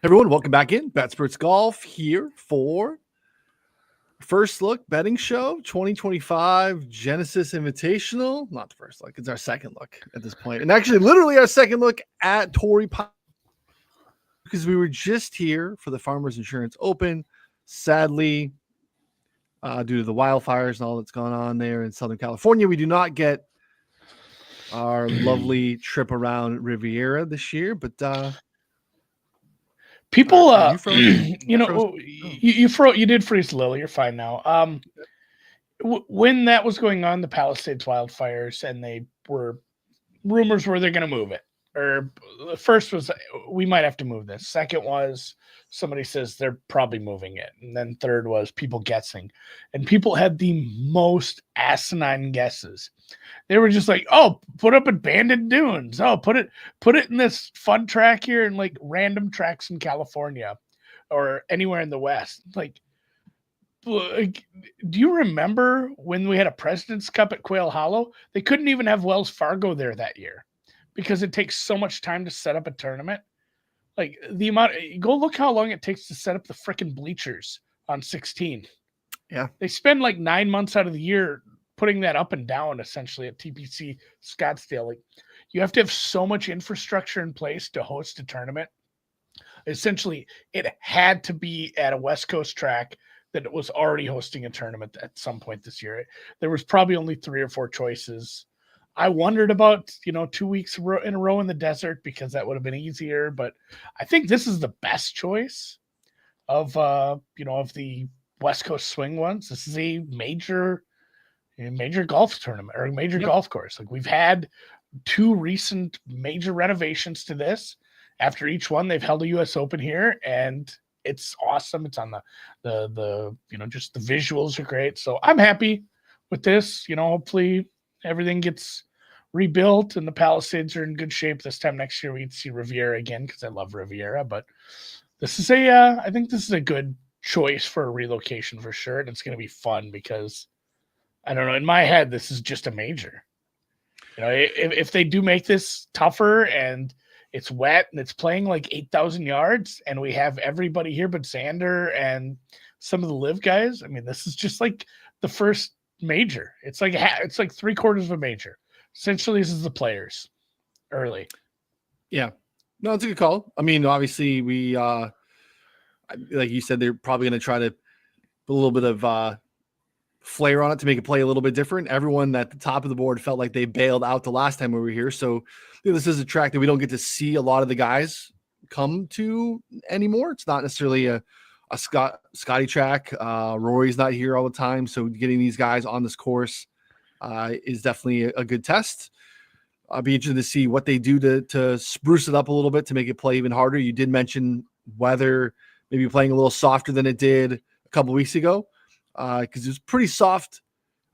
Everyone, welcome back in. Betsperts Golf here for first look betting show 2025 Genesis Invitational. Not the first look, it's our second look at this point. And actually, literally our second look at Torrey Pines, because we were just here for the Farmers Insurance Open. Sadly, due to the wildfires and all that's gone on there in Southern California, we do not get our lovely trip around Riviera this year, but people, you did freeze a little. You're fine now. When that was going on, the Palisades wildfires, and rumors were they're going to move it. Or the first was we might have to move this. Second was somebody says they're probably moving it, and then third was people guessing, and people had the most asinine guesses. They were just like, "Oh, put up at Banded Dunes. Oh, put it in this fun track here, and like random tracks in California, or anywhere in the West." Like, do you remember when we had a President's Cup at Quail Hollow? They couldn't even have Wells Fargo there that year, because it takes so much time to set up a tournament. Like go look how long it takes to set up the freaking bleachers on 16. Yeah. They spend like 9 months out of the year putting that up and down essentially at TPC Scottsdale. Like, you have to have so much infrastructure in place to host a tournament. Essentially, it had to be at a West Coast track that it was already hosting a tournament at some point this year. There was probably only 3 or 4 choices. I wondered about, 2 weeks in a row in the desert, because that would have been easier. But I think this is the best choice of the West Coast swing ones. This is a major golf tournament, or a major golf course. Like, we've had 2 recent major renovations to this. After each one, they've held a U.S. Open here, and it's awesome. It's on the just the visuals are great. So I'm happy with this. Hopefully everything gets rebuilt and the Palisades are in good shape this time next year. We can see Riviera again, because I love Riviera. But this is I think this is a good choice for a relocation for sure. And it's going to be fun, because I don't know, in my head, this is just a major. If they do make this tougher and it's wet and it's playing like 8,000 yards and we have everybody here but Xander and some of the live guys, I mean, this is just like the first major. It's like 3/4 of a major. Essentially, this is the players early. Yeah. No, it's a good call. I mean, obviously, we like you said, they're probably going to try to put a little bit of flair on it to make it play a little bit different. Everyone at the top of the board felt like they bailed out the last time we were here. So this is a track that we don't get to see a lot of the guys come to anymore. It's not necessarily a Scotty track. Rory's not here all the time. So getting these guys on this course is definitely a good test. I'll be interested to see what they do to spruce it up a little bit to make it play even harder. You did mention weather maybe playing a little softer than it did a couple weeks ago, because it was pretty soft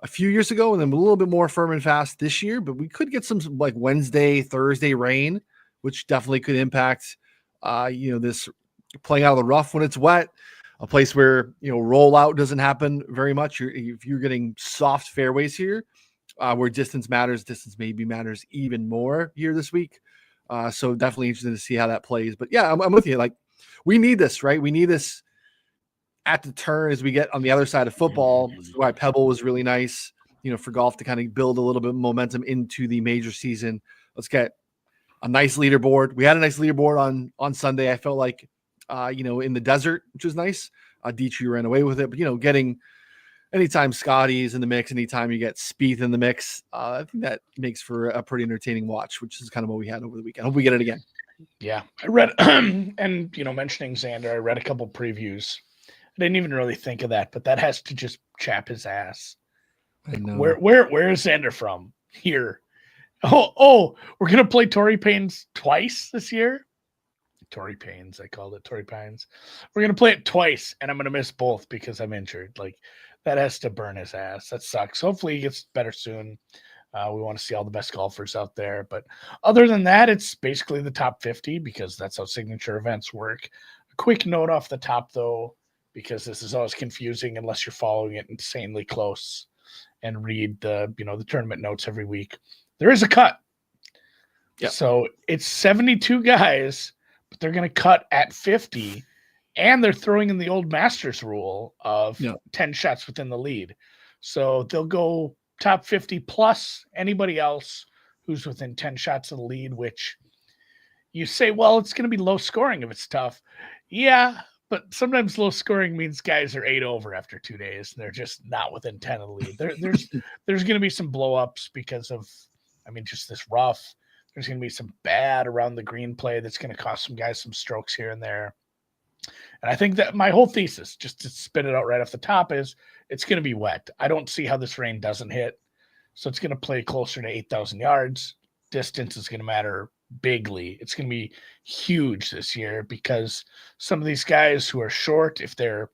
a few years ago and then a little bit more firm and fast this year. But we could get some like Wednesday, Thursday rain, which definitely could impact this playing out of the rough when it's wet. A place where rollout doesn't happen very much. If you're getting soft fairways here, where distance matters, distance maybe matters even more here this week. So definitely interested to see how that plays. But yeah, I'm with you. Like, we need this, right? We need this at the turn as we get on the other side of football. This is why Pebble was really nice, for golf to kind of build a little bit of momentum into the major season. Let's get a nice leaderboard. We had a nice leaderboard on Sunday. I felt like, in the desert, which was nice. Dietrich ran away with it, but getting anytime Scotty's in the mix, anytime you get Spieth in the mix, I think that makes for a pretty entertaining watch, which is kind of what we had over the weekend. Hope we get it again. Yeah, I read, and mentioning Xander, I read a couple previews. I didn't even really think of that, but that has to just chap his ass. I know. Where is Xander from? Here. Oh, we're gonna play Torrey Pines twice this year. Torrey Pines, I called it Torrey Pines. We're gonna play it twice, and I'm gonna miss both because I'm injured. Like, that has to burn his ass. That sucks. Hopefully he gets better soon. We want to see all the best golfers out there. But other than that, it's basically the top 50, because that's how signature events work. A quick note off the top, though, because this is always confusing unless you're following it insanely close and read the tournament notes every week. There is a cut. Yep. So it's 72 guys, but they're going to cut at 50, and they're throwing in the old Masters rule of 10 shots within the lead. So they'll go top 50 plus anybody else who's within 10 shots of the lead, which you say, well, it's going to be low scoring if it's tough. Yeah, but sometimes low scoring means guys are 8 over after 2 days, and they're just not within 10 of the lead. There's going to be some blow ups because of, just this rough. There's going to be some bad around the green play that's going to cost some guys some strokes here and there. And I think that my whole thesis, just to spit it out right off the top, is it's going to be wet. I don't see how this rain doesn't hit. So it's going to play closer to 8,000 yards. Distance is going to matter bigly. It's going to be huge this year because some of these guys who are short, if they're,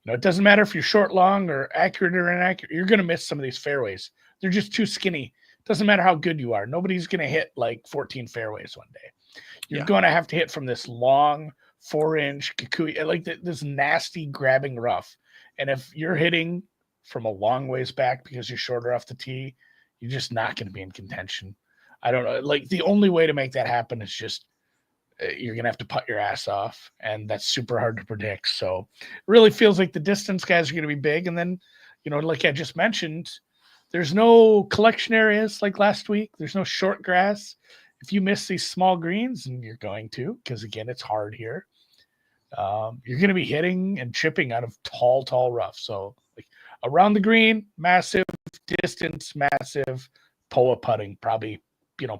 it doesn't matter if you're short, long, or accurate or inaccurate, you're going to miss some of these fairways. They're just too skinny. Doesn't matter how good you are. Nobody's going to hit like 14 fairways one day. You're going to have to hit from this long 4-inch kikuyu, like this nasty grabbing rough. And if you're hitting from a long ways back because you're shorter off the tee, you're just not going to be in contention. I don't know. Like the only way to make that happen is just you're going to have to putt your ass off, and that's super hard to predict. So it really feels like the distance guys are going to be big. And then, like I just mentioned, there's no collection areas like last week. There's no short grass. If you miss these small greens, and you're going to, because again, it's hard here, you're going to be hitting and chipping out of tall rough. So like around the green, massive, distance, massive, POA putting, probably,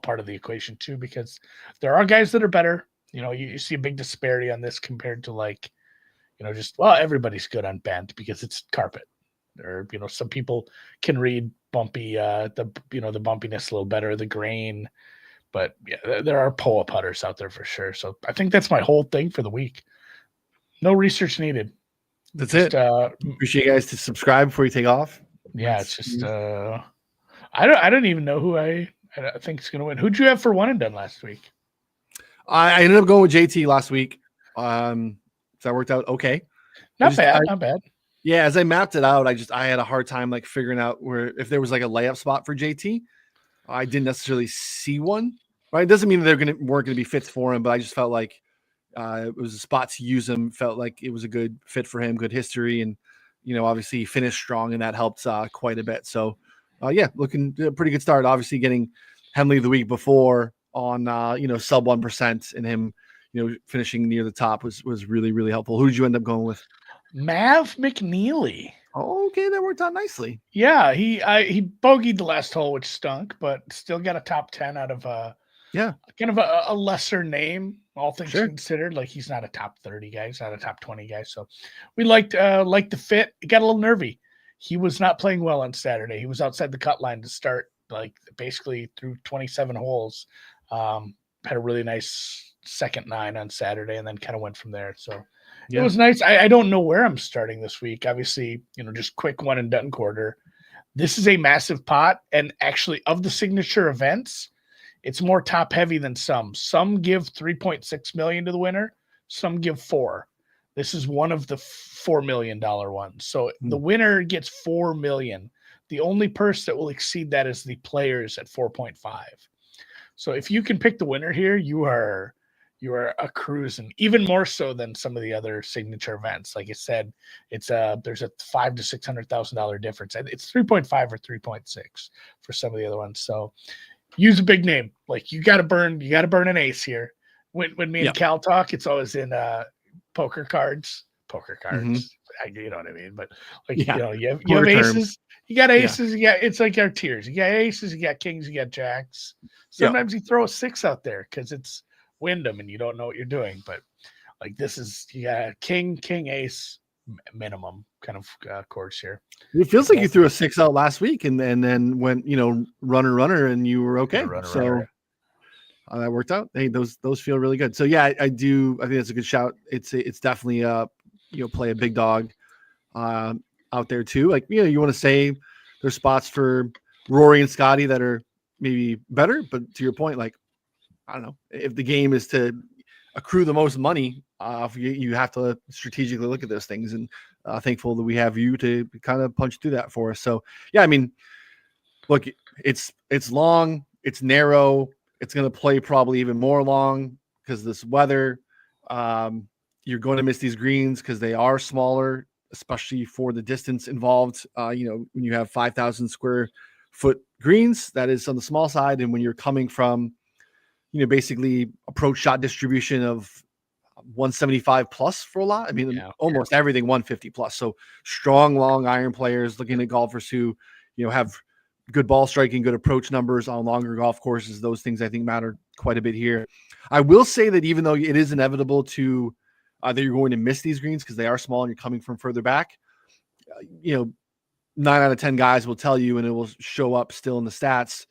part of the equation too, because there are guys that are better. You see a big disparity on this compared to everybody's good on bent because it's carpet. Or, some people can read bumpy, the bumpiness a little better, the grain. But yeah, there are POA putters out there for sure. So I think that's my whole thing for the week. No research needed. That's it. Appreciate you guys to subscribe before you take off. Yeah, it's just I don't even know who I think is going to win. Who'd you have for One and Done last week? I ended up going with JT last week. So that worked out okay. Not bad. Yeah, as I mapped it out, I had a hard time figuring out if there was a layup spot for JT. I didn't necessarily see one. Right? It doesn't mean that weren't going to be fits for him, but I just felt like it was a spot to use him. Felt like it was a good fit for him, good history, and obviously he finished strong, and that helped quite a bit. So, looking a pretty good start. Obviously, getting Henley the week before on sub 1%, and him finishing near the top was really, really helpful. Who did you end up going with? Mav McNeely. Oh, okay, that worked out nicely. Yeah, he bogeyed the last hole, which stunk, but still got a top 10 out of kind of a lesser name, all things considered. Like he's not a top 30 guy, he's not a top 20 guy. So we liked the fit. It got a little nervy. He was not playing well on Saturday. He was outside the cut line to start, basically through 27 holes. Had a really nice second 9 on Saturday, and then kind of went from there. So it was nice. I don't know where I'm starting this week. Obviously, just quick one and done quarter. This is a massive pot, and actually of the signature events, it's more top heavy than some. Some give 3.6 million to the winner. Some give 4. This is one of the $4 million ones. So the winner gets 4 million. The only purse that will exceed that is the players at 4.5. So if you can pick the winner here, you are a cruising, even more so than some of the other signature events. Like I said, it's there's a $500,000 to $600,000 difference. It's 3.5 or 3.6 for some of the other ones. So use a big name. Like you got to burn an ace here. When me and Cal talk, it's always in poker cards. Mm-hmm. You know what I mean? But you have aces. You got aces. You got, it's like our tiers. You got aces. You got kings. You got jacks. Sometimes you throw a 6 out there because it's Wyndham and you don't know what you're doing. But this is king, ace minimum kind of course here. It feels like you threw a 6 out last week and then went runner and you were okay. Runner. That worked out. Hey, those feel really good. So yeah, I think that's a good shout. It's definitely play a big dog out there too. You want to say there's spots for Rory and Scotty that are maybe better, but to your point, I don't know, if the game is to accrue the most money, you have to strategically look at those things, and thankful that we have you to kind of punch through that for us. So yeah, look, it's long, it's narrow, it's going to play probably even more long because of this weather. You're going to miss these greens because they are smaller, especially for the distance involved. When you have 5,000 square foot greens, that is on the small side. And when you're coming from, basically approach shot distribution of 175 plus for a lot. I mean, almost everything 150 plus. So strong, long iron players looking at golfers who, have good ball striking, good approach numbers on longer golf courses. Those things I think matter quite a bit here. I will say that even though it is inevitable to that you're going to miss these greens because they are small and you're coming from further back, 9 out of 10 guys will tell you, and it will show up still in the stats.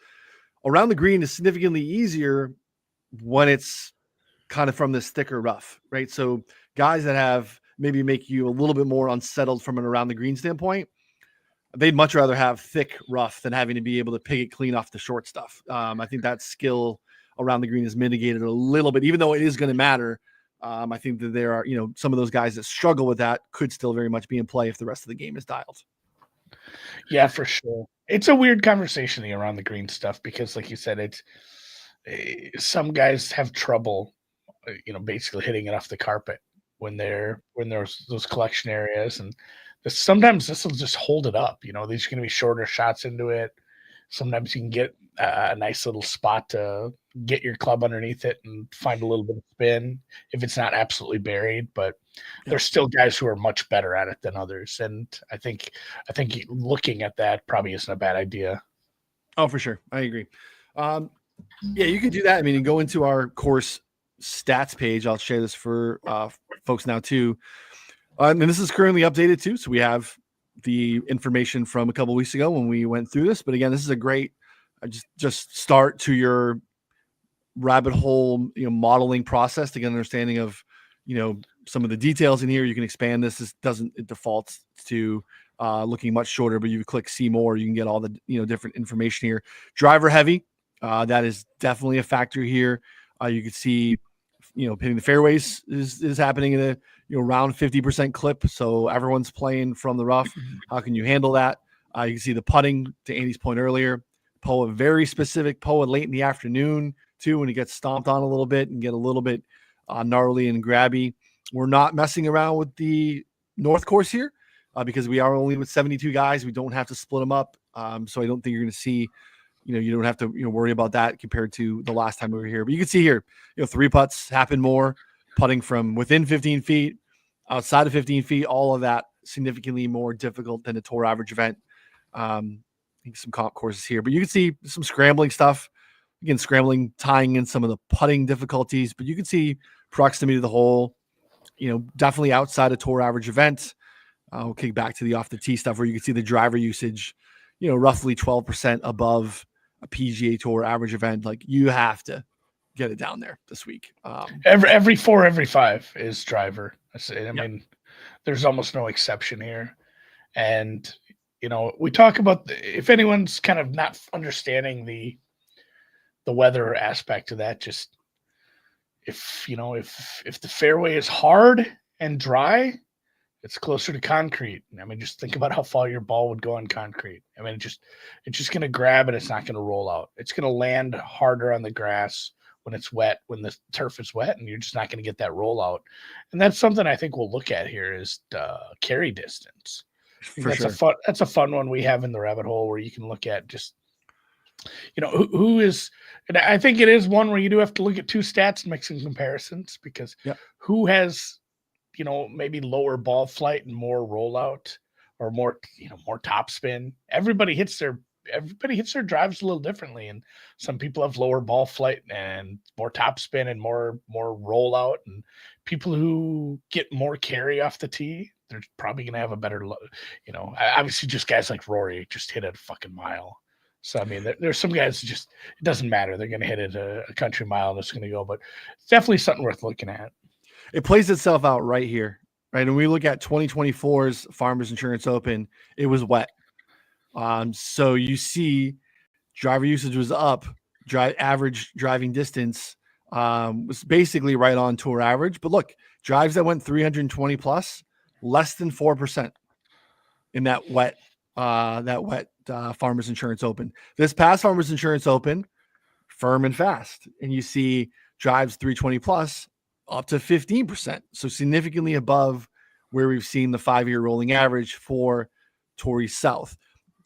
Around the green is significantly easier when it's kind of from this thicker rough, right? So guys that have maybe make you a little bit more unsettled from an around the green standpoint, they'd much rather have thick rough than having to be able to pick it clean off the short stuff. I think that skill around the green is mitigated a little bit, even though it is going to matter. I think that there are, some of those guys that struggle with that could still very much be in play if the rest of the game is dialed. Yeah, for sure. It's a weird conversation, the around the green stuff, because like you said, it's some guys have trouble, basically hitting it off the carpet when there's those collection areas. And sometimes this will just hold it up. These are going to be shorter shots into it. Sometimes you can get a nice little spot to get your club underneath it and find a little bit of spin if it's not absolutely buried. But there's still guys who are much better at it than others. And I think looking at that probably isn't a bad idea. Oh, for sure. I agree. Yeah, you could do that. I mean, go into our course stats page. I'll share this for folks now too. And this is currently updated too. So we have the information from a couple of weeks ago when we went through this. But again, this is a great just start to your rabbit hole, modeling process to get an understanding of, some of the details in here. You can expand this. It defaults to looking much shorter, but you click see more, you can get all the, different information here. Driver heavy. That is definitely a factor here. You can see, hitting the fairways is happening in a, around 50% clip. So everyone's playing from the rough. How can you handle that? You can see the putting, to Andy's point earlier. Poa, very specific Poa late in the afternoon too, when he gets stomped on a little bit and get a little bit gnarly and grabby. We're not messing around with the North course here because we are only with 72 guys. We don't have to split them up. So I don't think you're going to see, you don't have to worry about that compared to the last time we were here. But you can see here, 3 putts happen more, putting from within 15 feet, outside of 15 feet, all of that significantly more difficult than a tour average event. I think some comp courses here, but you can see some scrambling stuff. Again, scrambling, tying in some of the putting difficulties, but you can see proximity to the hole, definitely outside a tour average event. We'll kick back to the off the tee stuff where you can see the driver usage, roughly 12% above a PGA Tour average event. Like, you have to get it down there this week. Every 4, every 5 is driver. I mean, there's almost no exception here. And, we talk about if anyone's kind of not understanding the weather aspect of that, just if the fairway is hard and dry, it's closer to concrete. I mean, just think about how far your ball would go on concrete. I mean, it's just going to grab and it's not going to roll out. It's going to land harder on the grass when it's wet, when the turf is wet, and you're just not going to get that rollout. And that's something I think we'll look at here is carry distance. That's a fun one we have in the rabbit hole where you can look at just, who is, and I think it is one where you do have to look at 2 stats and make some comparisons because who has, maybe lower ball flight and more rollout or more, more top spin. Everybody hits their drives a little differently. And some people have lower ball flight and more top spin and more rollout, and people who get more carry off the tee, they're probably going to have a better, obviously just guys like Rory just hit it a fucking mile. So, I mean, there's some guys it doesn't matter. They're going to hit it a country mile and it's going to go, but it's definitely something worth looking at. It plays itself out right here, right? And we look at 2024's Farmers Insurance Open, it was wet. So you see driver usage was up, average driving distance was basically right on tour average. But look, drives that went 320 plus, less than 4% in that wet Farmers Insurance Open. This past Farmers Insurance Open, firm and fast. And you see drives 320 plus, up to 15%. So significantly above where we've seen the 5-year rolling average for Torrey South.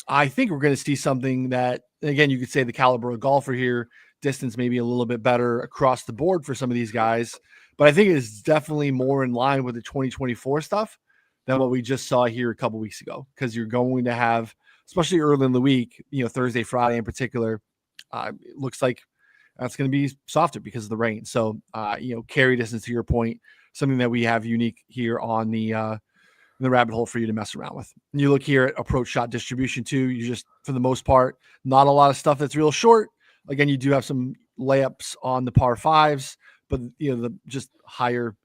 I think we're going to see something that, again, you could say the caliber of golfer here, distance maybe a little bit better across the board for some of these guys. But I think it is definitely more in line with the 2024 stuff than what we just saw here a couple weeks ago, because you're going to have, especially early in the week, Thursday, Friday in particular, it looks like that's going to be softer because of the rain. So, carry distance, to your point, something that we have unique here on the rabbit hole for you to mess around with. And you look here at approach shot distribution too. You just, for the most part, not a lot of stuff that's real short. Again, you do have some layups on the par fives, but the just higher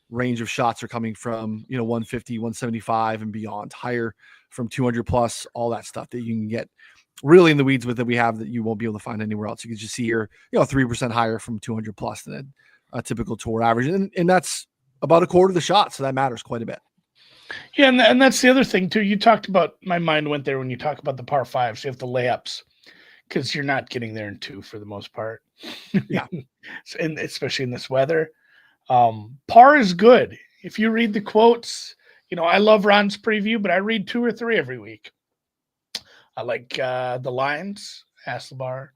range of shots are coming from 150, 175 and beyond, higher from 200 plus, all that stuff that you can get really in the weeds with that we have that you won't be able to find anywhere else. You can just see here, 3% higher from 200 plus than a typical tour average. And that's about a quarter of the shot. So that matters quite a bit. Yeah. And that's the other thing too. You talked about, my mind went there when you talk about the par fives, you have the layups, because you're not getting there in 2 for the most part. Yeah. And especially in this weather. Par is good. If you read the quotes, I love Ron's preview, but I read 2 or 3 every week. I like the lines, Hasselbar.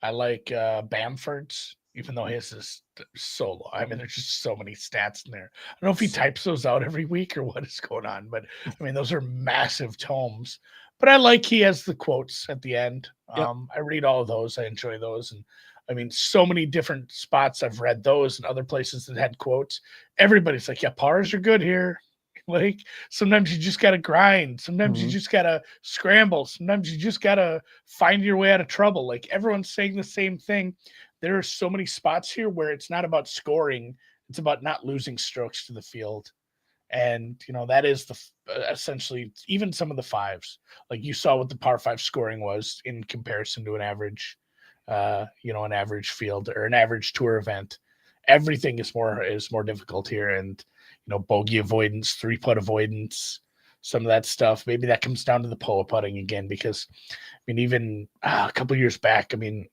I like Bamford's, even though his is so low. I mean, there's just so many stats in there. I don't know if he types those out every week or what is going on, but I mean, those are massive tomes. But I like he has the quotes at the end. Yep. I read all of those. I enjoy those. And I mean, so many different spots I've read those and other places that had quotes. Everybody's like, yeah, pars are good here. Like sometimes you just got to grind. Sometimes you just got to scramble. Sometimes you just got to find your way out of trouble. Like everyone's saying the same thing. There are so many spots here where it's not about scoring. It's about not losing strokes to the field. And, that is essentially even some of the fives, like you saw what the par 5 scoring was in comparison to an average, an average field or an average tour event. Everything is more difficult here. And, bogey avoidance, 3-putt avoidance, some of that stuff. Maybe that comes down to the pull putting again, because I mean, even a couple of years back, I mean,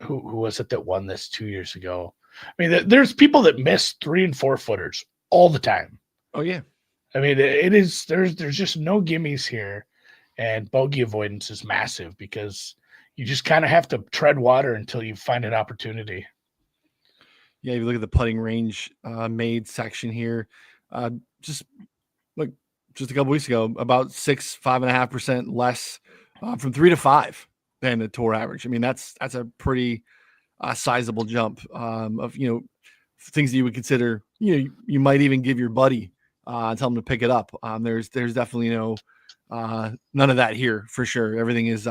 who was it that won this 2 years ago? I mean, there's people that miss 3 and 4 footers all the time. Oh yeah. I mean, there's just no gimmies here, and bogey avoidance is massive because you just kind of have to tread water until you find an opportunity. Yeah, if you look at the putting range made section here, just a couple weeks ago, about 5.5% less from 3 to 5 than the tour average. I mean, that's a pretty sizable jump of things that you would consider. You might even give your buddy and tell them to pick it up. There's definitely none of that here for sure. Everything is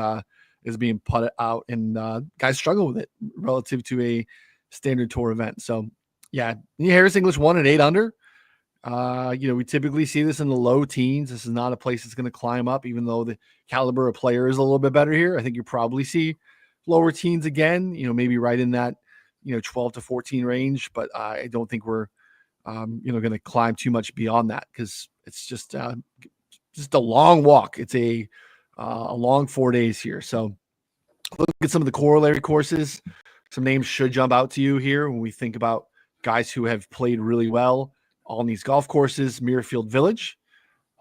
being put out, and guys struggle with it relative to a standard tour event. So yeah, Harris English won at 8 under. We typically see this in the low teens. This is not a place that's going to climb up, even though the caliber of player is a little bit better here. I think you probably see lower teens again, maybe right in that, 12 to 14 range, but I don't think we're, going to climb too much beyond that, because it's just a long walk. It's a long 4 days here. So look at some of the corollary courses. Some names should jump out to you here when we think about guys who have played really well on these golf courses. Muirfield Village,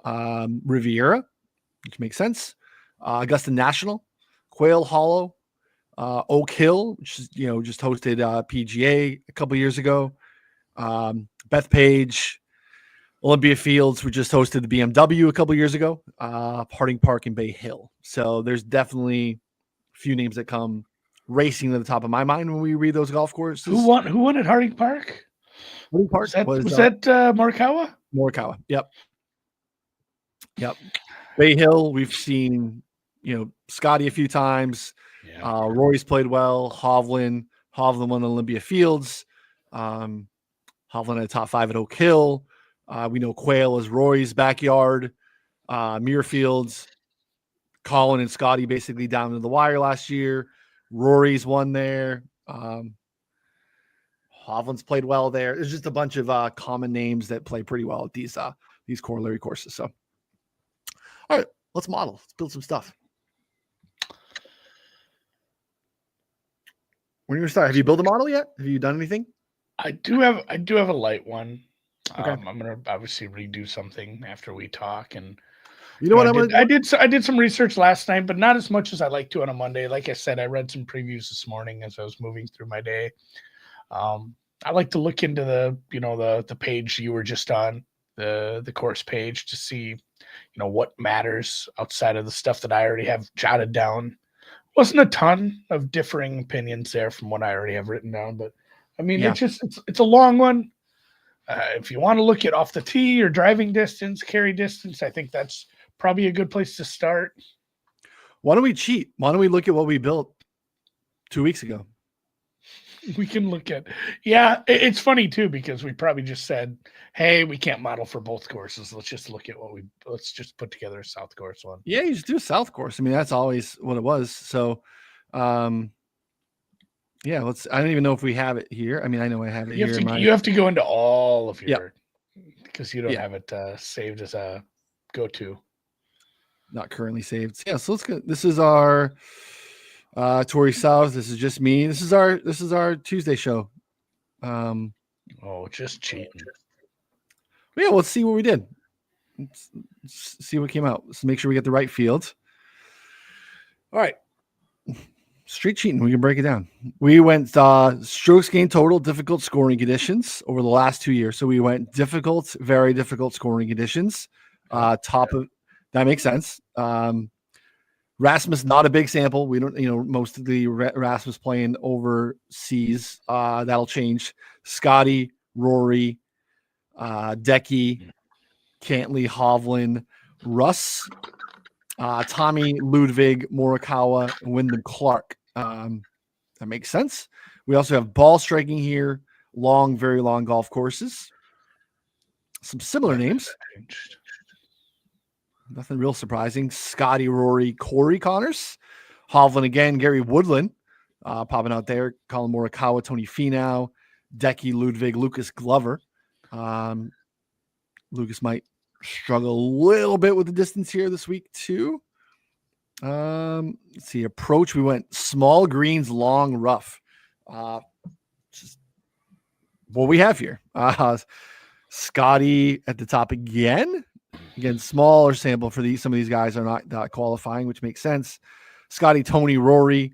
Riviera, which makes sense. Augusta National, Quail Hollow, Oak Hill, which is, just hosted PGA a couple years ago. Bethpage, Olympia Fields, we just hosted the BMW a couple years ago. Harding Park and Bay Hill. So there's definitely a few names that come racing to the top of my mind when we read those golf courses. Who won at Harding Park? Harding Park was that Morikawa? Morikawa. Yep. Bay Hill, we've seen, Scotty a few times. Yeah. Rory's played well. Hovland won Olympia Fields. Hovland had a top 5 at Oak Hill. We know Quail is Rory's backyard. Muirfields, Colin and Scotty basically down to the wire last year. Rory's won there. Hovland's played well there. There's just a bunch of common names that play pretty well at these corollary courses. So, all right, let's model. Let's build some stuff. When are you gonna start? Have you built a model yet? Have you done anything? I do have a light one. Okay. I'm gonna obviously redo something after we talk, and You know what I'm gonna do? I did some research last night, but not as much as I like to on a Monday. Like I said, I read some previews this morning as I was moving through my day. I like to look into the page you were just on, the course page, to see what matters outside of the stuff that I already have jotted down. Wasn't a ton of differing opinions there from what I already have written down, but I mean, Yeah. it's a long one. If you want to look at off the tee or driving distance, carry distance, I think that's probably a good place to start. Why don't we cheat? Why don't we look at what we built 2 weeks ago? We can look at, yeah, it's funny too, because we probably just said, hey, we can't model for both courses. Let's just look at let's just put together a South course one. Yeah, you just do a South course. I mean, that's always what it was. So, yeah, I don't even know if we have it here. I mean, I know I have it here. You have to go into all of your, because you don't Yeah. have it saved as a go-to. Not currently saved. Yeah, so let's go. This is our Torrey South. This is just me. This is our Tuesday show. Just cheating. Yeah, let's see what we did. Let's see what came out. Let's make sure we get the right field. All right. Street cheating. We can break it down. We went strokes gained total, difficult scoring conditions over the last 2 years. So we went difficult, very difficult scoring conditions. That makes sense. Rasmus, not a big sample. We don't, most of the Rasmus playing overseas. That'll change. Scotty, Rory, Decky, Cantley, Hovland, Russ, Tommy, Ludwig, Morikawa, and Wyndham Clark. That makes sense. We also have ball striking here, very long golf courses. Some similar names. Nothing real surprising. Scotty, Rory, Corey Connors, Hovland again, Gary Woodland popping out there. Colin Morikawa, Tony Finau, Decky, Ludwig, Lucas Glover. Lucas might struggle a little bit with the distance here this week too. Let's see. Approach. We went small greens, long rough. Just what we have here. Scotty at the top again. Again, smaller sample for some of these guys are not qualifying, which makes sense. Scotty, Tony, Rory,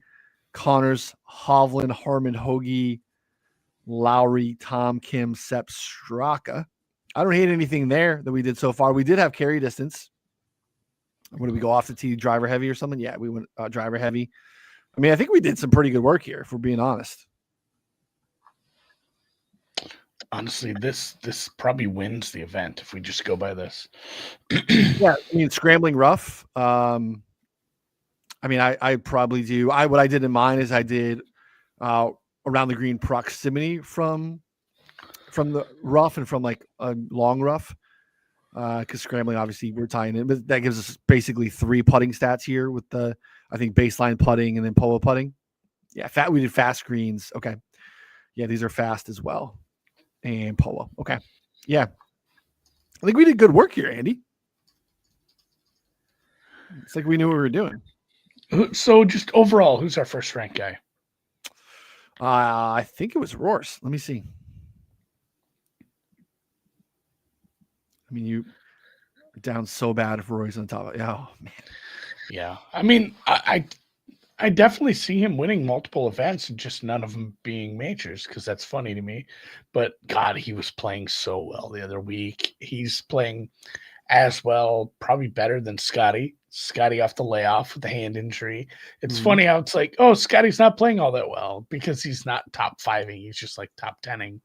Connors, Hovland, Harmon, Hoagie, Lowry, Tom, Kim, Sepp, Straka. I don't hate anything there that we did so far. We did have carry distance. What did we go off the tee, driver heavy or something? Yeah, we went driver heavy. I mean, I think we did some pretty good work here, if we're being honest. Honestly, this probably wins the event if we just go by this. Yeah, I mean, scrambling rough. I mean, I probably do. What I did in mine is I did around the green proximity from the rough and from like a long rough. Because scrambling, obviously, we're tying in, but that gives us basically 3 putting stats here with I think baseline putting and then polo putting. Yeah, we did fast greens. Okay, yeah, these are fast as well, and polo. Okay, yeah, I think we did good work here, Andy. It's like we knew what we were doing. So, just overall, who's our first ranked guy? I think it was Roars. Let me see. I mean, you down so bad if Roy's on top. Oh man. Yeah, I mean, I definitely see him winning multiple events and just none of them being majors, because that's funny to me. But God, he was playing so well the other week. He's playing as well, probably better than Scotty. Scotty off the layoff with the hand injury. It's funny how it's like, oh, Scotty's not playing all that well because he's not top 5ing. He's just like top 10ing.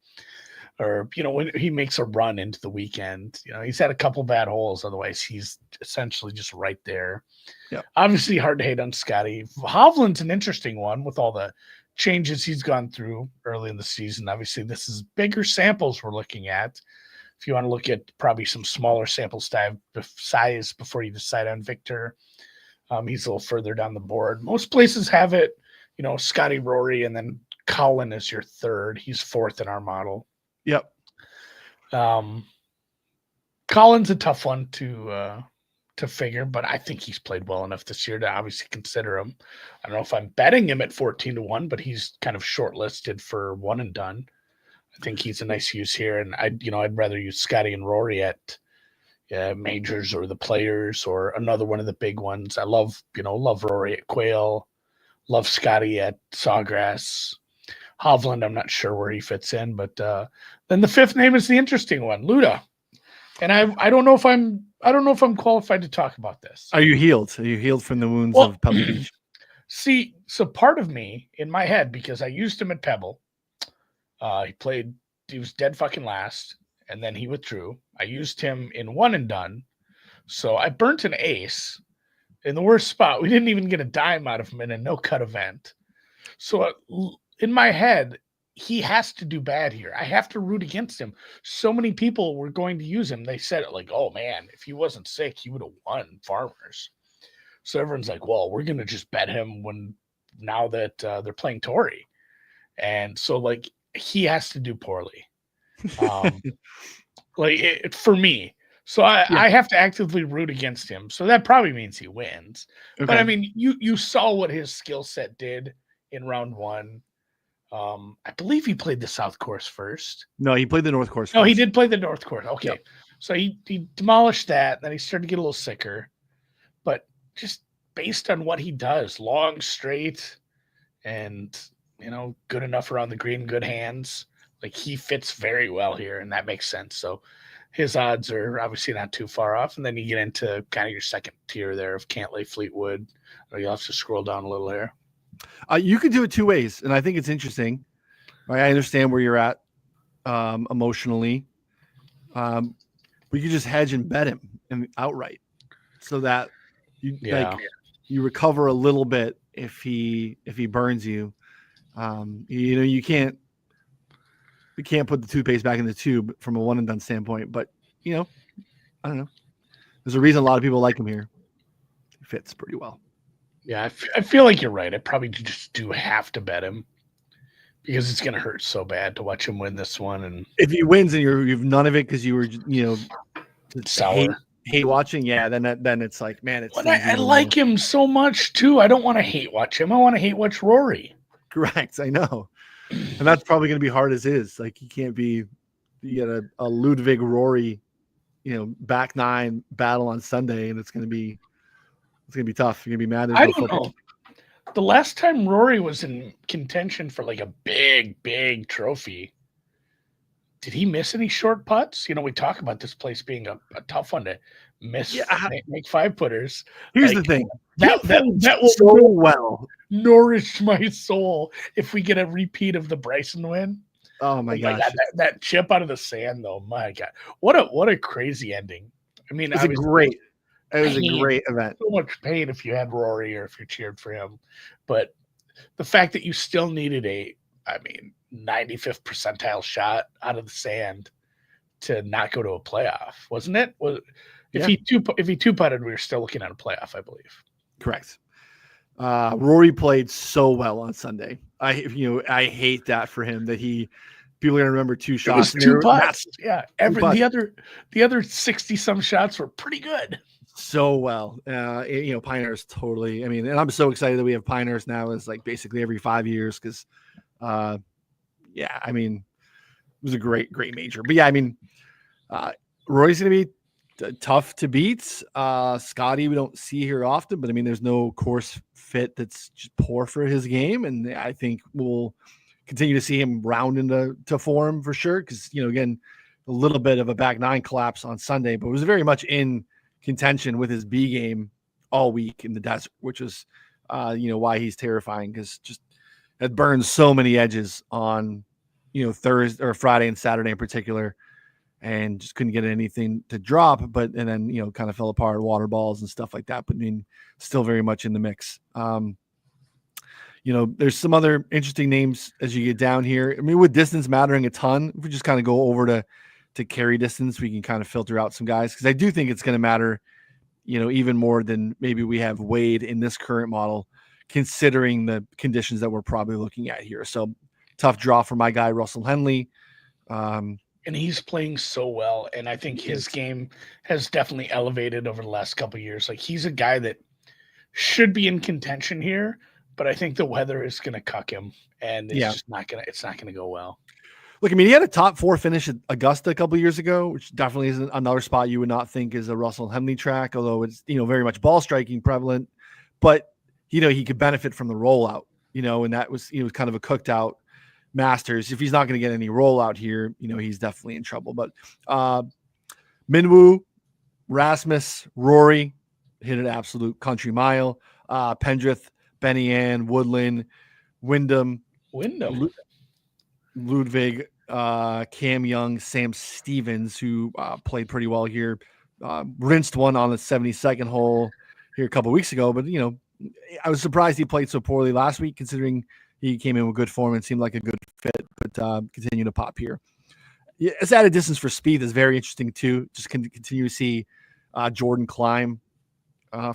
Or, when he makes a run into the weekend, he's had a couple bad holes. Otherwise, he's essentially just right there. Yeah. Obviously, hard to hate on Scotty. Hovland's an interesting one with all the changes he's gone through early in the season. Obviously, this is bigger samples we're looking at. If you want to look at probably some smaller sample size before you decide on Victor, he's a little further down the board. Most places have it, Scotty, Rory, and then Colin is your third. He's 4th in our model. Yep. Colin's a tough one to figure, but I think he's played well enough this year to obviously consider him. I don't know if I'm betting him at 14-1, but he's kind of shortlisted for One and Done. I think he's a nice use here, and I'd rather use Scotty and Rory at majors or the Players or another one of the big ones. I love Rory at Quail, love Scotty at Sawgrass. Hovland, I'm not sure where he fits in, but then the fifth name is the interesting one, Luda. And I don't know if I'm qualified to talk about this. Are you healed? Are you healed from the wounds of Pebble Beach? See, so part of me in my head, because I used him at Pebble, he was dead fucking last, and then he withdrew. I used him in One and Done, so I burnt an ace in the worst spot. We didn't even get a dime out of him in a no-cut event. So in my head, he has to do bad here. I have to root against him. So many people were going to use him. They said it like, oh man, if he wasn't sick, he would have won Farmers. So everyone's like, well, we're going to just bet him now that they're playing Torrey. And so like, he has to do poorly. For me. So I have to actively root against him. So that probably means he wins. Okay. But I mean, you saw what his skill set did in round one. I believe he played the South Course first. No, he played the North Course. No, he did play the North Course. Okay. Yep. So he demolished that. Then he started to get a little sicker. But just based on what he does, long, straight, and, good enough around the green, good hands. Like, he fits very well here, and that makes sense. So his odds are obviously not too far off. And then you get into kind of your second tier there of Cantlay, Fleetwood, or you'll have to scroll down a little here. You could do it two ways, and I think it's interesting. Right? I understand where you're at emotionally. We could just hedge and bet him and outright, so that you recover a little bit if he burns you. You can't put the toothpaste back in the tube from a one and done standpoint, but I don't know. There's a reason a lot of people like him here. He fits pretty well. Yeah, I feel like you're right. I probably just do have to bet him because it's going to hurt so bad to watch him win this one. And if he wins and you've none of it because you were, sour. Hate watching, yeah, then it's like, man, it's. But I like him so much too. I don't want to hate watch him. I want to hate watch Rory. Correct, I know, and that's probably going to be hard as is. Like, you can't be, you get a Ludwig Rory, back nine battle on Sunday, and it's going to be tough. You're going to be mad. I don't know. The last time Rory was in contention for like a big trophy, did he miss any short putts? We talk about this place being a tough one to miss, make five putters. Here's the thing. That will so well nourish my soul if we get a repeat of the Bryson win. Oh my gosh. That chip out of the sand, though. My God. What a crazy ending. I mean, it was a great event. So much pain if you had Rory or if you cheered for him. But the fact that you still needed 95th percentile shot out of the sand to not go to a playoff, wasn't it? If he two-putted, we were still looking at a playoff, I believe. Correct. Rory played so well on Sunday. I hate that for him that people are gonna remember two shots. It was two putts. Yeah. The other 60 some shots were pretty good. So well. Pinehurst totally. I mean, and I'm so excited that we have Pinehurst now. It's like basically every 5 years because it was a great major. But yeah, Rory's gonna be tough to beat. Scotty, we don't see here often, but there's no course fit that's just poor for his game, and I think we'll continue to see him round into form for sure. Because again, a little bit of a back nine collapse on Sunday, but it was very much in contention with his B game all week in the desert, which is why he's terrifying, because just it burns so many edges on Thursday or Friday and Saturday in particular, and just couldn't get anything to drop. But and then kind of fell apart, water balls and stuff like that. But still very much in the mix. There's some other interesting names as you get down here. With distance mattering a ton, if we just kind of go over to carry distance, we can kind of filter out some guys, because I do think it's going to matter, even more than maybe we have Wade in this current model, considering the conditions that we're probably looking at here. So tough draw for my guy, Russell Henley. And he's playing so well. And I think his game has definitely elevated over the last couple of years. Like, he's a guy that should be in contention here, but I think the weather is going to cuck him, and it's just not going to go well. Look, I mean, he had a top 4 finish at Augusta a couple of years ago, which definitely is another spot you would not think is a Russell Henley track, although it's, very much ball striking prevalent. But, he could benefit from the rollout, and that was, kind of a cooked out Masters. If he's not going to get any rollout here, he's definitely in trouble. But Minwoo, Rasmus, Rory hit an absolute country mile. Pendrith, Benny Ann, Woodland, Wyndham. Ludwig, Cam Young, Sam Stevens, who played pretty well here, rinsed one on the 72nd hole here a couple of weeks ago. But, I was surprised he played so poorly last week, considering he came in with good form and seemed like a good fit, but continue to pop here. Yeah, it's added distance for Spieth is very interesting too. Just continue to see Jordan climb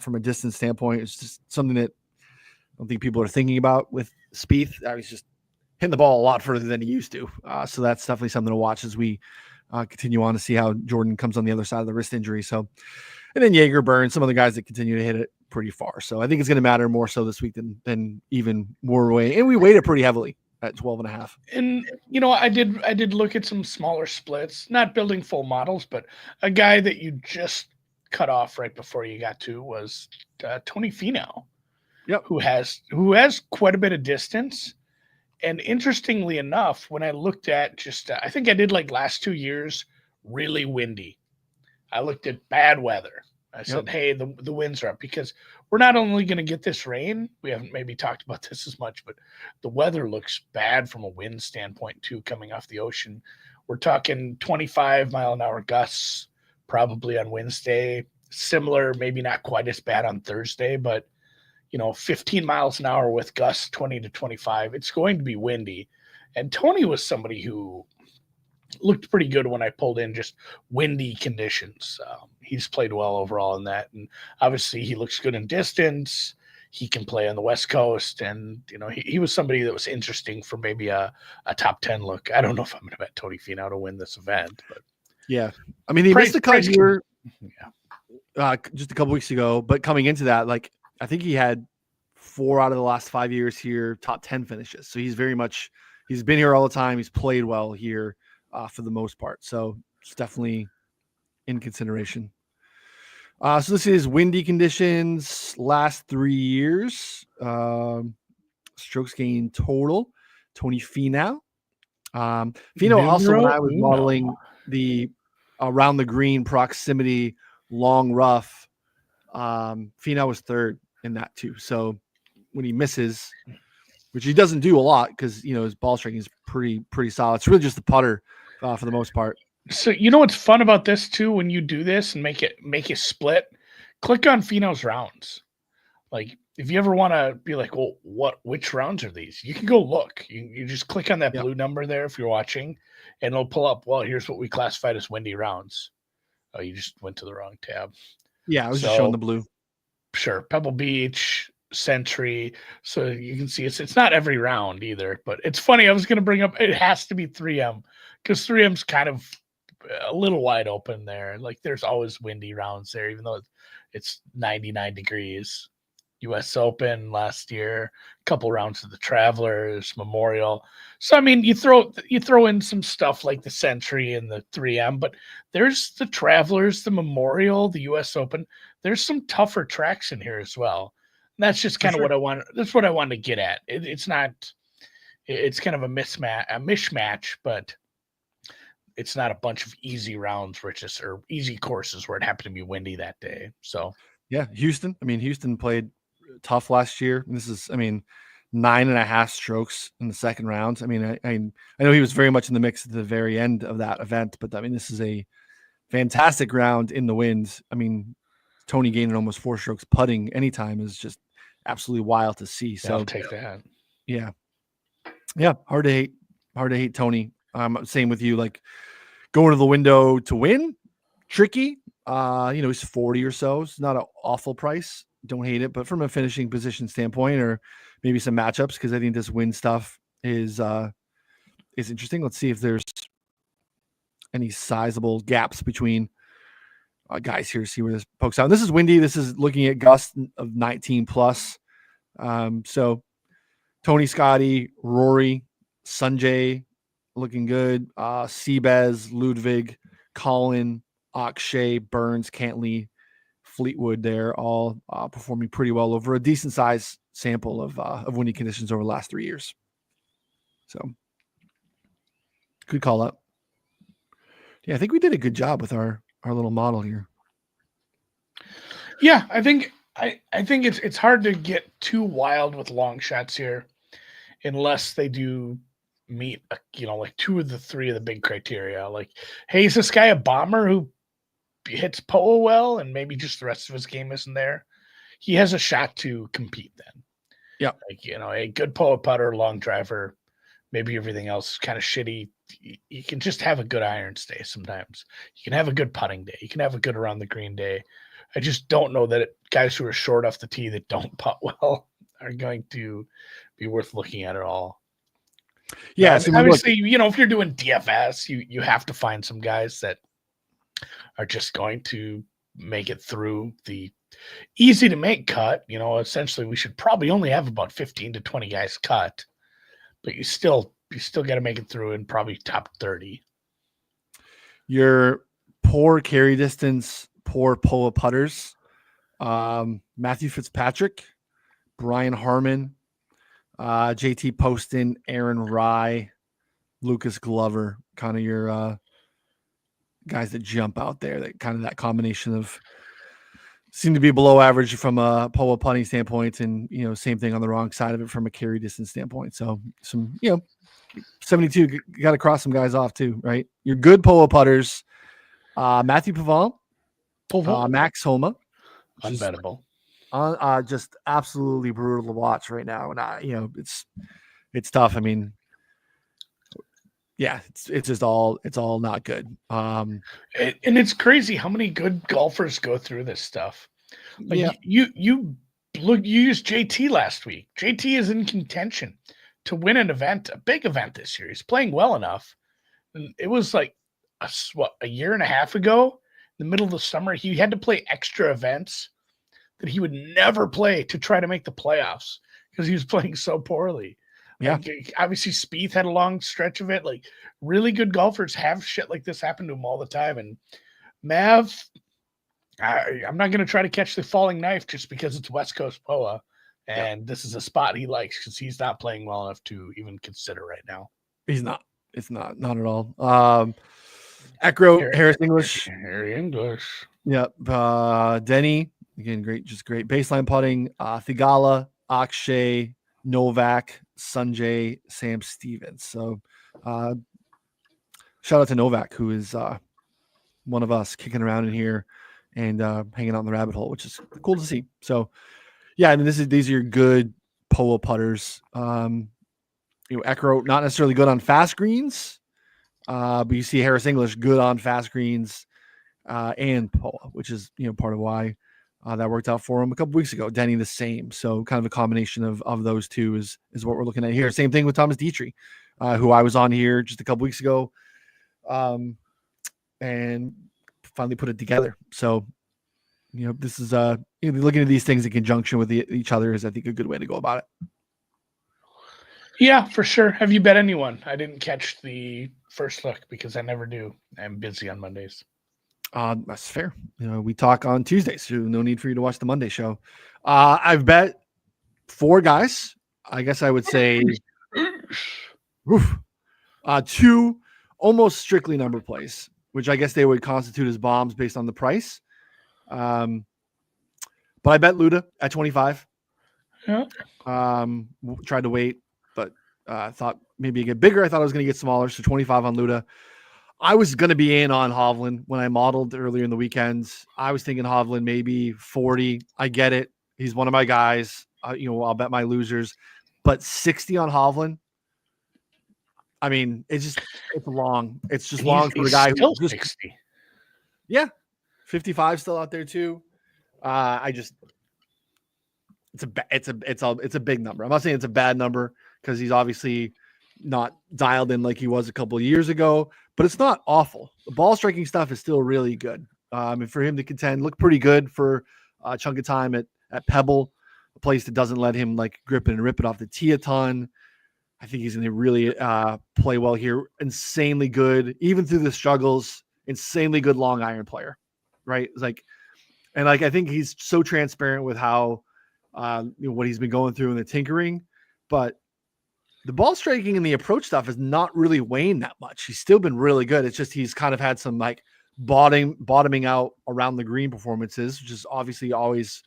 from a distance standpoint. It's just something that I don't think people are thinking about with Spieth. He's just hitting the ball a lot further than he used to. So that's definitely something to watch as we continue on to see how Jordan comes on the other side of the wrist injury. So, and then Jaeger, Burns, some other guys that continue to hit it pretty far. So I think it's going to matter more so this week than even more weight. And we weighted pretty heavily at 12.5. And, I did look at some smaller splits, not building full models, but a guy that you just cut off right before you got to was Tony Finau. Yep. Who has quite a bit of distance. And interestingly enough, when I looked at just, I think I did like last 2 years, really windy. I looked at bad weather. I said, hey, the winds are up, because we're not only going to get this rain. We haven't maybe talked about this as much, but the weather looks bad from a wind standpoint too, coming off the ocean. We're talking 25 mile an hour gusts probably on Wednesday. Similar, maybe not quite as bad on Thursday, but 15 miles an hour with gusts 20 to 25. It's going to be windy. And Tony was somebody who looked pretty good when I pulled in just windy conditions. He's played well overall in that. And obviously he looks good in distance. He can play on the West Coast. And, he was somebody that was interesting for maybe a top 10 look. I don't know if I'm going to bet Tony Finau to win this event. But yeah. I mean, he missed a cut here just a couple weeks ago. But coming into that, I think he had 4 out of the last 5 years here, top 10 finishes. So he's been here all the time. He's played well here for the most part. So it's definitely in consideration. So this is windy conditions last 3 years. Strokes gained total. Tony Finau. Finau also, when I was modeling the around the green proximity long rough, Finau was third in that too. So when he misses, which he doesn't do a lot because his ball striking is pretty solid. It's really just the putter for the most part. So what's fun about this too, when you do this and make it split, click on Finau's rounds. Like if you ever want to be like, well, which rounds are these? You can go look. You just click on that blue number there if you're watching, and it'll pull up. Well, here's what we classified as windy rounds. Oh, you just went to the wrong tab. Yeah, I was just showing the blue. Sure, Pebble Beach, Century. So you can see it's not every round either. But it's funny. I was going to bring up. It has to be 3M because 3M's kind of a little wide open there. Like there's always windy rounds there, even though it's 99 degrees. U.S. Open last year, a couple rounds of the Travelers, Memorial. So I mean, you throw in some stuff like the Century and the 3M, but there's the Travelers, the Memorial, the U.S. Open. There's some tougher tracks in here as well. And that's just kind of what I want. That's what I wanted to get at. It's not. It's kind of a mishmatch, but it's not a bunch of easy rounds where it's just or easy courses where it happened to be windy that day. So yeah, Houston. I mean, Houston played tough last year. This is, 9.5 strokes in the second round. I mean, I know he was very much in the mix at the very end of that event, but this is a fantastic round in the wind. I mean, Tony gaining almost 4 strokes putting anytime is just absolutely wild to see. So I'll take that. Yeah. Hard to hate Tony. Same with you, like going to the window to win, tricky. He's 40 or so. It's not an awful price. Don't hate it, but from a finishing position standpoint, or maybe some matchups, because I think this win stuff is interesting. Let's see if there's any sizable gaps between guys here. See where this pokes out. And this is windy. This is looking at gusts of 19 plus. So Tony, Scotty, Rory, Sanjay, looking good. Seabez, Ludwig, Colin, Akshay, Burns, Cantley, Fleetwood, they're all performing pretty well over a decent size sample of winning conditions over the last 3 years. So good call up. Yeah, I think we did a good job with our little model here. Yeah, I think it's hard to get too wild with long shots here unless they do meet like 2 of the 3 of the big criteria. Like, hey, is this guy a bomber who hits POA well and maybe just the rest of his game isn't there? He has a shot to compete then. Yeah. Like, a good POA putter, long driver, maybe everything else is kind of shitty. You can just have a good irons day sometimes. You can have a good putting day. You can have a good around the green day. I just don't know that guys who are short off the tee that don't putt well are going to be worth looking at all. Yeah, so obviously, if you're doing DFS, you have to find some guys that are just going to make it through the easy to make cut. Essentially, we should probably only have about 15 to 20 guys cut, but you still got to make it through in probably top 30. Your poor carry distance, poor POA putters. Matthew Fitzpatrick, Brian Harmon, JT Poston, Aaron Rye, Lucas Glover, kind of your guys that jump out there. That combination of seem to be below average from a POA putting standpoint, and same thing on the wrong side of it from a carry distance standpoint. So some 72 got to cross some guys off too, right? Your good POA putters, Matthew Pavon, Max Homa, unbettable, just absolutely brutal to watch right now, and it's tough. I mean, yeah, it's just all not good. And it's crazy how many good golfers go through this stuff. Like, yeah. You used JT last week. JT is in contention to win an event, a big event this year. He's playing well enough. And it was like a year and a half ago, in the middle of the summer, he had to play extra events that he would never play to try to make the playoffs because he was playing so poorly. Yeah. Like, obviously, Spieth had a long stretch of it. Like, really good golfers have shit like this happen to them all the time. And Mav, I'm not going to try to catch the falling knife just because it's West Coast POA. And This is a spot he likes because he's not playing well enough to even consider right now. He's not. It's not at all. Eckroat, Harris English. Harry English. Yep. Denny, again, great baseline putting. Thigala, Akshay, Novak, Sanjay, Sam Stevens. So shout out to Novak, who is one of us kicking around in here and hanging out in the rabbit hole, which is cool to see. So yeah, I mean, these are your good POA putters. Eckroat, not necessarily good on fast greens, but you see Harris English good on fast greens and POA, which is part of why that worked out for him a couple weeks ago. Denny the same. So kind of a combination of those two is what we're looking at here. Same thing with Thomas Dietrich, who I was on here just a couple weeks ago, and finally put it together. So this is looking at these things in conjunction with each other is, I think, a good way to go about it. Yeah, for sure. Have you bet anyone? I didn't catch the first look because I never do. I'm busy on Mondays. That's fair. We talk on Tuesdays, so no need for you to watch the Monday show. I've bet 4 guys. I guess I would say 2 almost strictly number plays, which I guess they would constitute as bombs based on the price. But I bet Luda at 25. Yeah. Tried to wait, but thought maybe get bigger. I thought I was going to get smaller, so 25 on Luda. I was going to be in on Hovland when I modeled earlier in the weekend. I was thinking Hovland maybe 40. I get it. He's one of my guys. I'll bet my losers. But 60 on Hovland, I mean, it's long. It's just long for the guy who's just 60. Yeah, 55 still out there too. It's a big number. I'm not saying it's a bad number because he's obviously not dialed in like he was a couple of years ago, but it's not awful. The ball striking stuff is still really good. And for him to contend, look pretty good for a chunk of time at Pebble, a place that doesn't let him like grip it and rip it off the tee a ton. I think he's going to really play well here. Insanely good, even through the struggles. Insanely good long iron player, right? I think he's so transparent with how what he's been going through in the tinkering, but the ball striking and the approach stuff has not really waned that much. He's still been really good. It's just he's kind of had some like bottoming out around the green performances, which is obviously always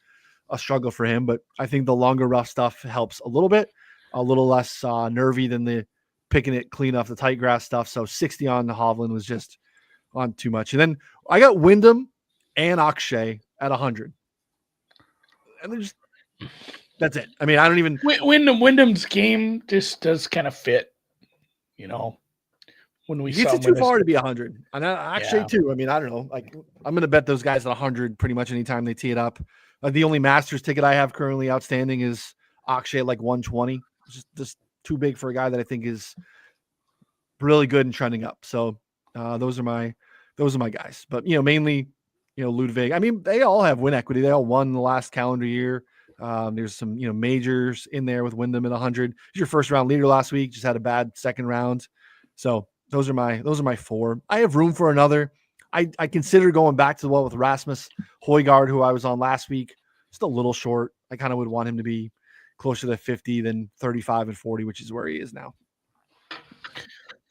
a struggle for him. But I think the longer rough stuff helps a little less nervy than the picking it clean off the tight grass stuff. So 60 on the Hovland was just on too much. And then I got Wyndham and Akshay at 100. And that's it. I mean, I don't even Wyndham's game just does kind of fit, when we saw too far to be 100. And Akshay too. I mean, I don't know. Like I'm going to bet those guys at 100 pretty much anytime they tee it up. The only Masters ticket I have currently outstanding is Akshay at like 120. It's just too big for a guy that I think is really good and trending up. So those are my guys. But mainly, Ludwig. I mean, they all have win equity. They all won the last calendar year. There's some majors in there with Wyndham at 100. He's your first round leader last week. Just had a bad second round. So those are my 4. I have room for another. I consider going back to the one with Rasmus Højgaard, who I was on last week. Just a little short. I kind of would want him to be closer to 50 than 35 and 40, which is where he is now.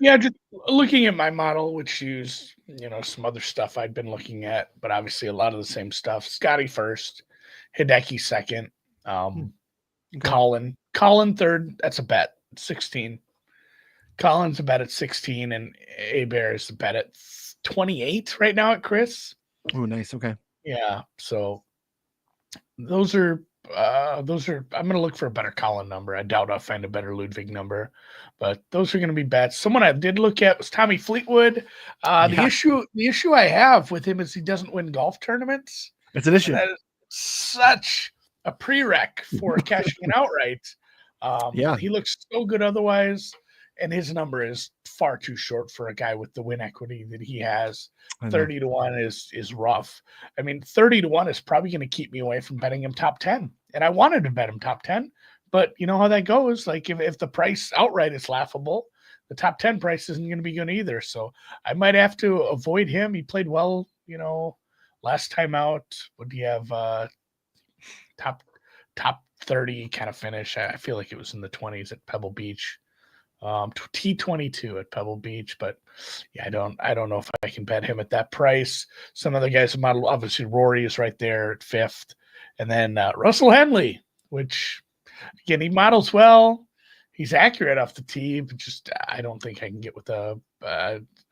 Yeah, just looking at my model, which used, some other stuff I'd been looking at, but obviously a lot of the same stuff. Scotty first, Hideki second, Colin third. That's a bet, 16. Colin's a bet at 16, and Abear is a bet at 28 right now at Chris. Oh, nice. Okay. Yeah. So those are I'm going to look for a better Colin number. I doubt I'll find a better Ludwig number, but those are going to be bets. Someone I did look at was Tommy Fleetwood. The issue I have with him is he doesn't win golf tournaments. It's an issue. That is such a prereq for cashing it outright. He looks so good otherwise, and his number is far too short for a guy with the win equity that he has. 30 to 1 is rough. I mean, 30 to 1 is probably going to keep me away from betting him top 10. And I wanted to bet him top 10, but you know how that goes. Like if the price outright is laughable, the top 10 price isn't going to be good either. So I might have to avoid him. He played well, last time out. What do you have? Top 30 kind of finish. I feel like it was in the 20s at Pebble Beach. T22 at Pebble Beach, but yeah, I don't know if I can bet him at that price. Some other guys model, obviously Rory is right there at 5th, and then Russell Henley, which again he models well. He's accurate off the tee, but just I don't think I can get with a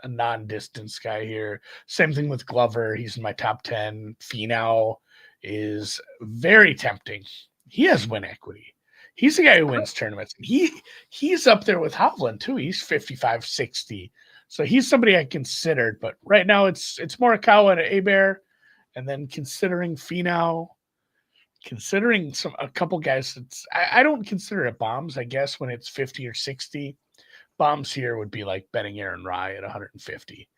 non-distance guy here. Same thing with Glover. He's in my top 10. Finau is very tempting. He has win equity. He's the guy who wins tournaments. He's up there with Hovland too. He's 55-60. So he's somebody I considered, but right now it's Morikawa and Abear, and then considering Finau, considering a couple guys. I don't consider it bombs. I guess when it's 50 or 60, bombs here would be like betting Aaron Rye at 150.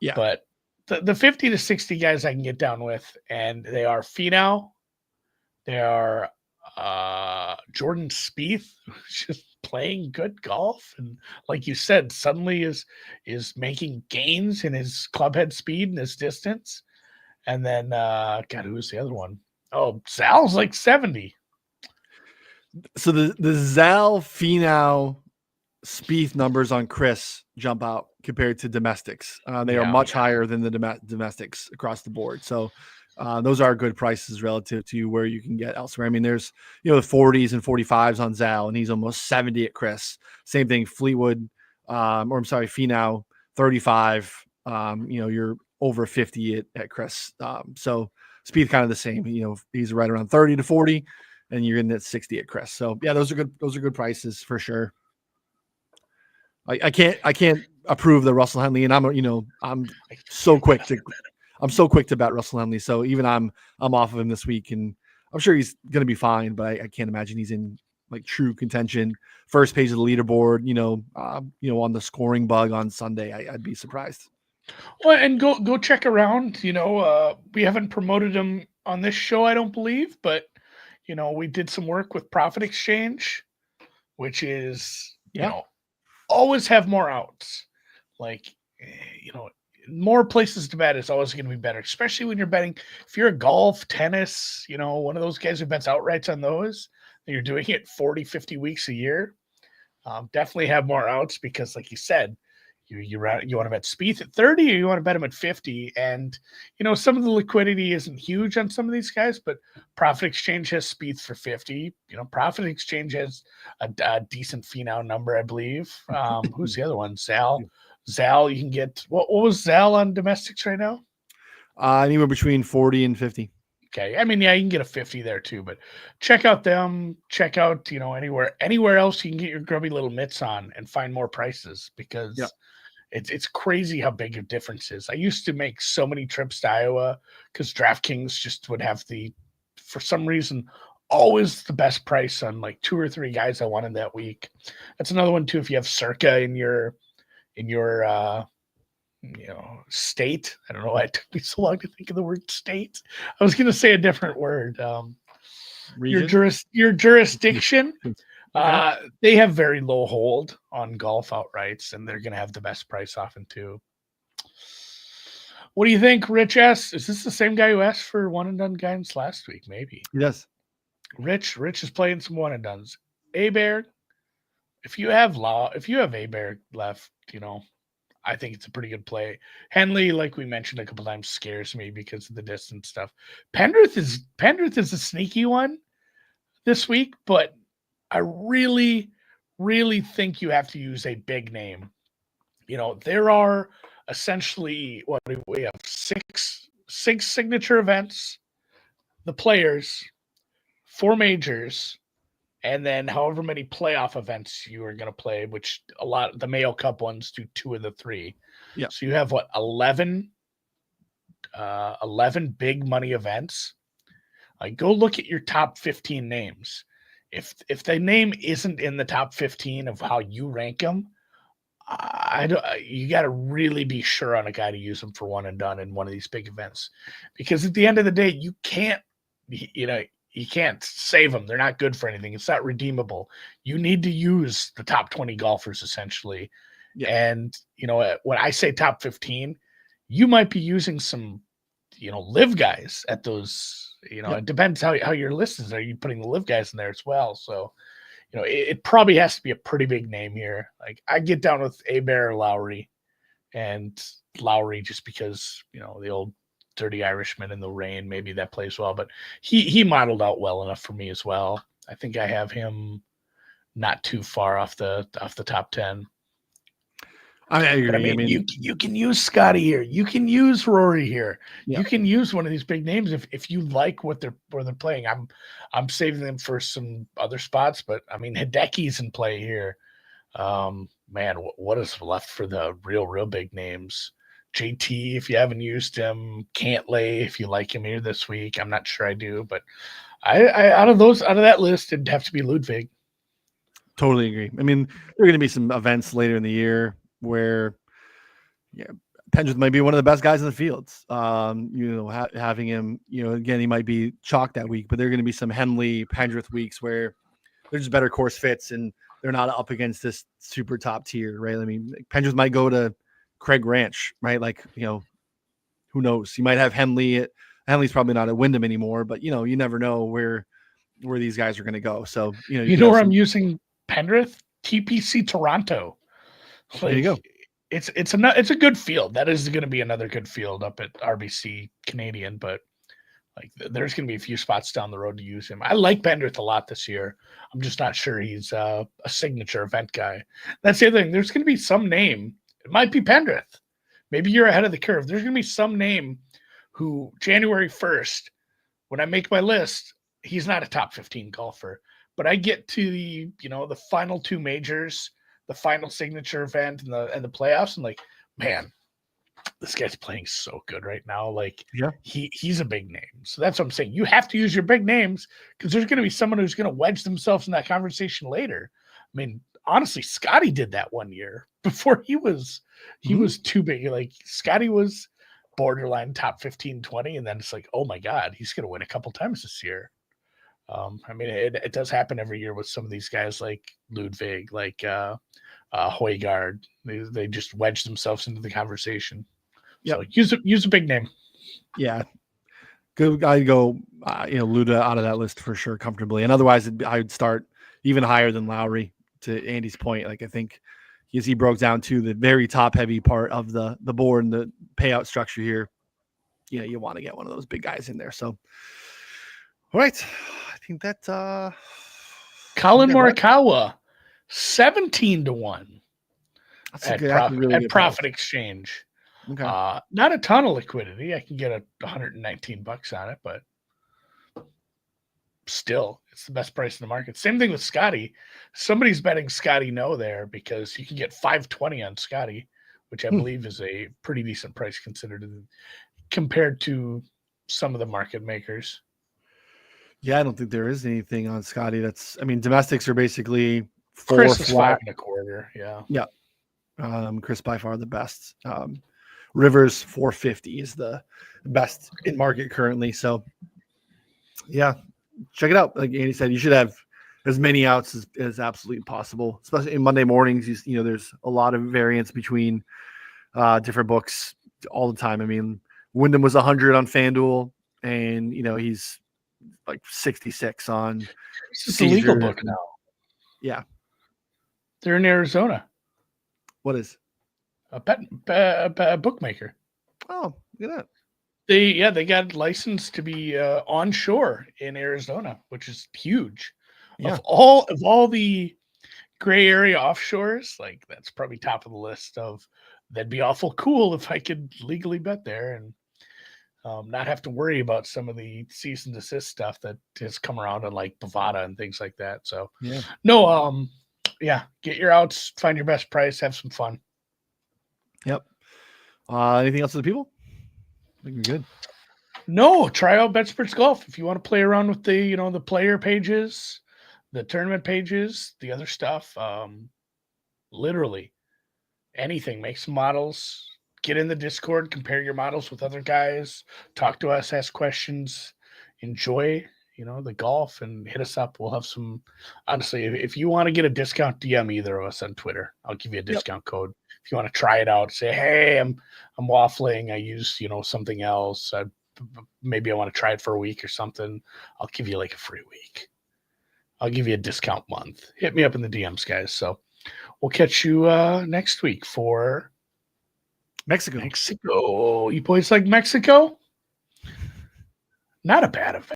Yeah, but the 50 to 60 guys I can get down with, and they are Finau, they are Jordan Spieth, just playing good golf, and like you said, suddenly is making gains in his clubhead speed and his distance. And then God, who was the other one? Oh, Zal's like 70. So the Zal, Finau, Spieth numbers on Chris jump out compared to domestics. They are much higher than the domestics across the board. So those are good prices relative to where you can get elsewhere. I mean, there's, the 40s and 45s on Zal, and he's almost 70 at Chris. Same thing, Finau, 35. You're over 50 at Chris. So Spieth kind of the same. He's right around 30 to 40, and you're in at 60 at Chris. So yeah, those are good prices for sure. I can't approve the Russell Henley, and I'm so quick to bet Russell Henley. So even I'm off of him this week, and I'm sure he's going to be fine, but I can't imagine he's in like true contention. First page of the leaderboard, on the scoring bug on Sunday, I'd be surprised. Well, and go check around. We haven't promoted him on this show, I don't believe, but we did some work with Profit Exchange, which is You know, always have more outs. Like, more places to bet is always going to be better, especially when you're betting. If you're a golf, tennis, one of those guys who bets outrights on those, and you're doing it 40, 50 weeks a year, definitely have more outs because, like you said, you want to bet Spieth at 30 or you want to bet him at 50. And, some of the liquidity isn't huge on some of these guys, but Profit Exchange has Spieth for 50. Profit Exchange has a decent fee now number, I believe. Who's the other one? Zal, you can get, what was Zal on domestics right now? Anywhere between 40 and 50. Okay. I mean, yeah, you can get a 50 there too, but check out them. Check out, anywhere else you can get your grubby little mitts on and find more prices because it's crazy how big a difference is. I used to make so many trips to Iowa because DraftKings just would have for some reason, always the best price on like 2 or 3 guys I wanted that week. That's another one too. If you have Circa in your state. I don't know why it took me so long to think of the word state. I was going to say a different word. Your jurisdiction. They have very low hold on golf outrights, and they're going to have the best price often too. What do you think, Rich S? Is this the same guy who asked for one and done guidance last week? Maybe. Yes. Rich is playing some one and dones. Bear, if you have Bear left, I think it's a pretty good play. Henley, like we mentioned a couple times, scares me because of the distance stuff. Pendrith is a sneaky one this week, but I really, really think you have to use a big name. There are essentially what do we have? Six signature events, the Players, 4 majors, and then however many playoff events you are going to play, which the Mayo Cup ones do 2 of the 3. Yeah. So you have 11 big money events. Like, go look at your top 15 names. If the name isn't in the top 15 of how you rank them, you got to really be sure on a guy to use them for one and done in one of these big events, because at the end of the day, you can't, you can't save them. They're not good for anything. It's not redeemable. You need to use the top 20 golfers essentially. Yeah. And, when I say top 15, you might be using some, live guys at those, It depends how your list is. Are you putting the live guys in there as well? So, it probably has to be a pretty big name here. Like, I get down with Bear or Lowry, and Lowry just because, the old Dirty Irishman in the rain, maybe that plays well, but he modeled out well enough for me as well. I think I have him not too far off the top 10. I agree. But I mean, you can use Scotty here. You can use Rory here. Yeah. You can use one of these big names if you like what they're playing. I'm saving them for some other spots, but I mean, Hideki's in play here. Man, what is left for the real big names? JT, if you haven't used him, Cantlay, if you like him here this week. I'm not sure I do, but I out of that list, it'd have to be Ludwig. Totally agree. I mean, there are going to be some events later in the year where, Pendrith might be one of the best guys in the fields. Having him, again, he might be chalked that week, but there are going to be some Henley Pendrith weeks where they're just better course fits and they're not up against this super top tier, right? I mean, Pendrith might go to Craig Ranch, right? Like, who knows? You might have Henley. Henley's probably not at Wyndham anymore, but you never know where these guys are going to go. So, where I'm using Pendrith? TPC Toronto. Like, there you go. It's a good field. That is going to be another good field up at RBC Canadian, but like there's going to be a few spots down the road to use him. I like Pendrith a lot this year. I'm just not sure he's a signature event guy. That's the other thing. There's going to be some name. It might be Pendrith. Maybe you're ahead of the curve. There's going to be some name who January 1st, when I make my list, he's not a top 15 golfer, but I get to the final 2 majors, the final signature event and the playoffs, and like, man, this guy's playing so good right now. Like, he's a big name. So that's what I'm saying. You have to use your big names because there's going to be someone who's going to wedge themselves in that conversation later. I mean, honestly, Scotty did that one year before he was too big. Like, Scotty was borderline top 15, 20, and then it's like, oh my God, he's going to win a couple times this year. I mean, it does happen every year with some of these guys like Ludwig, like Højgaard. They just wedge themselves into the conversation. Yep. So use a big name. Yeah. Good. I'd go, Luda out of that list for sure comfortably. And otherwise, I would start even higher than Lowry, to Andy's point. Like, I think as he broke down to the very top heavy part of the board and the payout structure here, you want to get one of those big guys in there. So, all right. I think that Colin Morikawa, 17-1 at Profit Exchange. Okay. Not a ton of liquidity. I can get $119 on it, but still, it's the best price in the market. Same thing with Scotty. Somebody's betting Scotty no there because you can get $520 on Scotty, which I believe is a pretty decent price compared to some of the market makers. Yeah, I don't think there is anything on Scotty domestics are basically Chris is 5.25. Yeah. Yeah. Chris by far the best. Rivers 450 is the best in market currently. So yeah, check it out. Like Andy said, you should have as many outs as absolutely possible, especially in Monday mornings. There's a lot of variance between different books all the time. I mean, Wyndham was 100 on FanDuel, and he's like 66 on. It's a legal book now. Yeah, they're in Arizona. What is a bookmaker? Oh, look at that. They got licensed to be onshore in Arizona, which is huge. Yeah. Of all the gray area offshores, like that's probably top of the list of that'd be awful cool if I could legally bet there and not have to worry about some of the cease and desist stuff that has come around on like Bovada and things like that. So get your outs, find your best price, have some fun. Yep. Anything else for the people? I think you're good. No, try out Betsperts Golf if you want to play around with the the player pages, the tournament pages, the other stuff. Literally anything. Make some models. Get in the Discord. Compare your models with other guys. Talk to us. Ask questions. Enjoy the golf and hit us up. We'll have some. Honestly, if you want to get a discount, DM either of us on Twitter. I'll give you a discount code. If you want to try it out, say, hey, I'm waffling. I use something else. Maybe I want to try it for a week or something. I'll give you like a free week. I'll give you a discount month. Hit me up in the DMs, guys. So we'll catch you next week for Mexico. You boys like Mexico? Not a bad event.